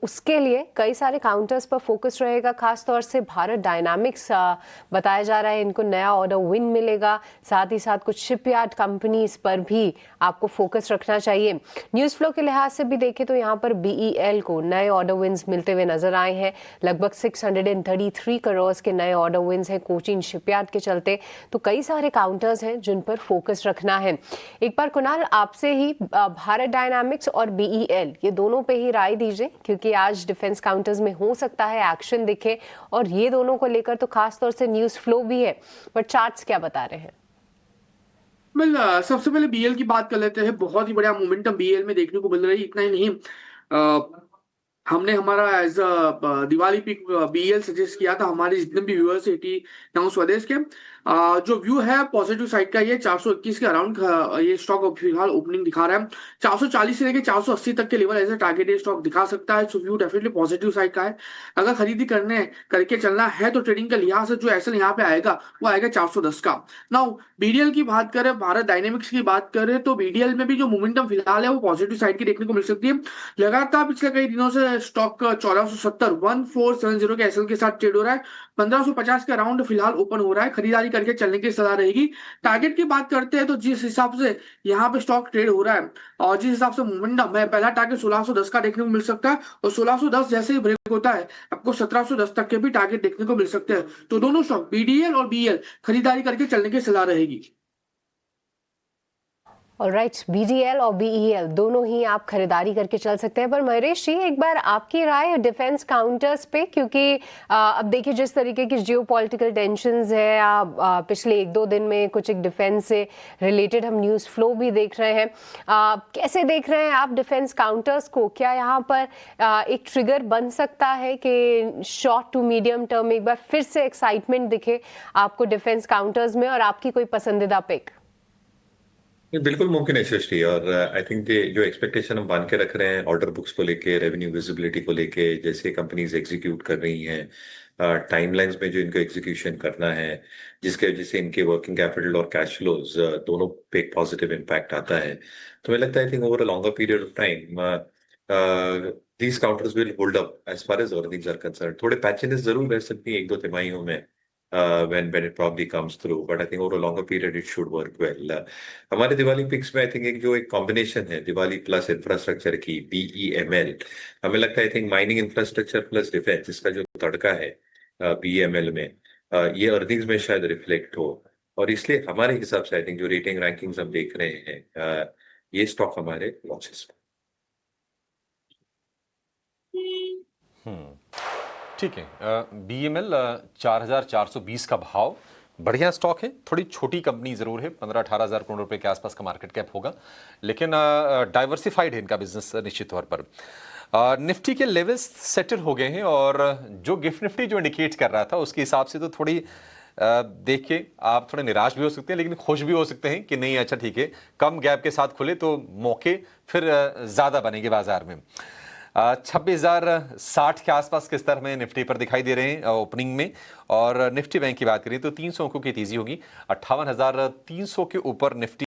उसके लिए कई सारे काउंटर्स पर फोकस रहेगा, खास तौर से भारत डायनामिक्स बताया जा रहा है इनको नया ऑर्डर विन मिलेगा। साथ ही साथ कुछ शिपयार्ड कंपनीज पर भी आपको फोकस रखना चाहिए। न्यूज़ फ्लो के लिहाज से भी देखें तो यहाँ पर BEL को नए ऑर्डर विन्स मिलते हुए नजर आए हैं। लगभग 633 करोड़ के नए ऑर्डर विन्स हैं कोचीन शिपयार्ड के चलते। तो कई सारे काउंटर्स हैं जिन पर फोकस रखना है। एक बार कुणाल आपसे ही भारत डायनामिक्स और BEL ये दोनों पे ही राय दीजिए, क्योंकि आज डिफेंस काउंटर्स में हो सकता है एक्शन दिखे और ये दोनों को लेकर तो खास तौर से न्यूज़ फ्लो भी है, पर चार्ट्स क्या बता रहे हैं? सबसे पहले बीएल की बात कर लेते हैं। बहुत ही बढ़िया मोमेंटम बीएल में देखने को मिल रही है। इतना ही नहीं, हमने हमारा as Diwali pick BL suggest किया था हमारे जितने भी व्यूअर्स 89 स्वदेश के। जो व्यू है पॉजिटिव साइड का, ये 421 के अराउंड ये स्टॉक फिलहाल ओपनिंग दिखा रहा है। 440 से लेकर 480 तक के लेवल एज ए टारगेट ये स्टॉक दिखा सकता है। सो व्यू डेफिनेटली पॉजिटिव साइड का है। अगर खरीदी करके चलना है तो ट्रेडिंग के लिहाज से जो एसएल यहाँ पे आएगा वो आएगा 410 का। नाउ बीडीएल की बात करें, भारत डायनेमिक्स की बात करें, तो बीडीएल में भी जो मोमेंटम फिलहाल है वो पॉजिटिव साइड की देखने को मिल सकती है। लगातार पिछले कई दिनों से स्टॉक 1470 के एसएल के साथ ट्रेड हो रहा है। 1550 के अराउंड फिलहाल ओपन हो रहा है। खरीदारी करके चलने की सलाह रहेगी। टारगेट की बात करते हैं तो जिस हिसाब से यहाँ पे स्टॉक ट्रेड हो रहा है और जिस हिसाब से मोमेंटम है, पहला टारगेट 1610 का देखने को मिल सकता है और 1610 जैसे ही ब्रेक होता है आपको 1710 तक के भी टारगेट देखने को मिल सकते हैं। तो दोनों स्टॉक बीडीएल और बीएल खरीदारी करके चलने की सलाह रहेगी। ऑलराइट, BDL और BEL दोनों ही आप खरीदारी करके चल सकते हैं। पर महेश जी, एक बार आपकी राय डिफेंस काउंटर्स पे, क्योंकि अब देखिए जिस तरीके की जियोपॉलिटिकल टेंशंस है, पिछले 1-2 दिन में कुछ एक डिफेंस से रिलेटेड हम न्यूज़ फ्लो भी देख रहे हैं। कैसे देख रहे हैं आप डिफेंस काउंटर्स को? क्या यहाँ पर एक ट्रिगर बन सकता है कि शॉर्ट टू मीडियम टर्म एक बार फिर से एक्साइटमेंट दिखे आपको डिफेंस काउंटर्स में, और आपकी कोई पसंदीदा पिक? ये बिल्कुल मुमकिन है सृष्टि। और आई थिंक जो एक्सपेक्टेशन हम बांध के रख रहे हैं ऑर्डर बुक्स को लेके, रेवेन्यू विजिबिलिटी को लेके, जैसे कंपनीज एग्जीक्यूट कर रही हैं, टाइमलाइंस में जो इनको एग्जीक्यूशन करना है, जिसके वजह से इनके वर्किंग कैपिटल और कैश फ्लोज दोनों पे एक पॉजिटिव इम्पैक्ट आता है। तो मुझे लगता है I think over a longer period of time these counters will hold up as far as earnings are concern. थोड़े पैचेस जरूर रह सकती है 1-2 तिमाहियों में when it probably comes through, but I think over a longer period it should work well. हमारे Diwali pics में I think एक combination है दिवाली प्लस इंफ्रास्ट्रक्चर की, BEML। हमें लगता है I think mining infrastructure plus defence, इसका जो तड़का है BEML में, ये अर्निंग्स में शायद रिफ्लेक्ट हो। और इसलिए हमारे हिसाब से आई थिंक जो रेटिंग रैंकिंग्स हम देख रहे हैं, ये स्टॉक हमारे वॉचेस में। ठीक है। BEML 4420 का भाव, बढ़िया स्टॉक है। थोड़ी छोटी कंपनी जरूर है, 15-18 हज़ार करोड़ रुपए के आसपास का मार्केट कैप होगा, लेकिन डाइवर्सिफाइड है इनका बिजनेस निश्चित तौर पर। निफ्टी के लेवल्स सेटल हो गए हैं और जो गिफ्ट निफ्टी जो इंडिकेट कर रहा था उसके हिसाब से तो थोड़ी देख के आप थोड़े निराश भी हो सकते हैं, लेकिन खुश भी हो सकते हैं कि नहीं अच्छा ठीक है, कम गैप के साथ खुले तो मौके फिर ज़्यादा बनेंगे बाजार में। 26,060 के आसपास के स्तर में निफ्टी पर दिखाई दे रहे हैं ओपनिंग में। और निफ्टी बैंक की बात करें तो 300 अंकों की तेजी होगी, 58,300 के ऊपर निफ्टी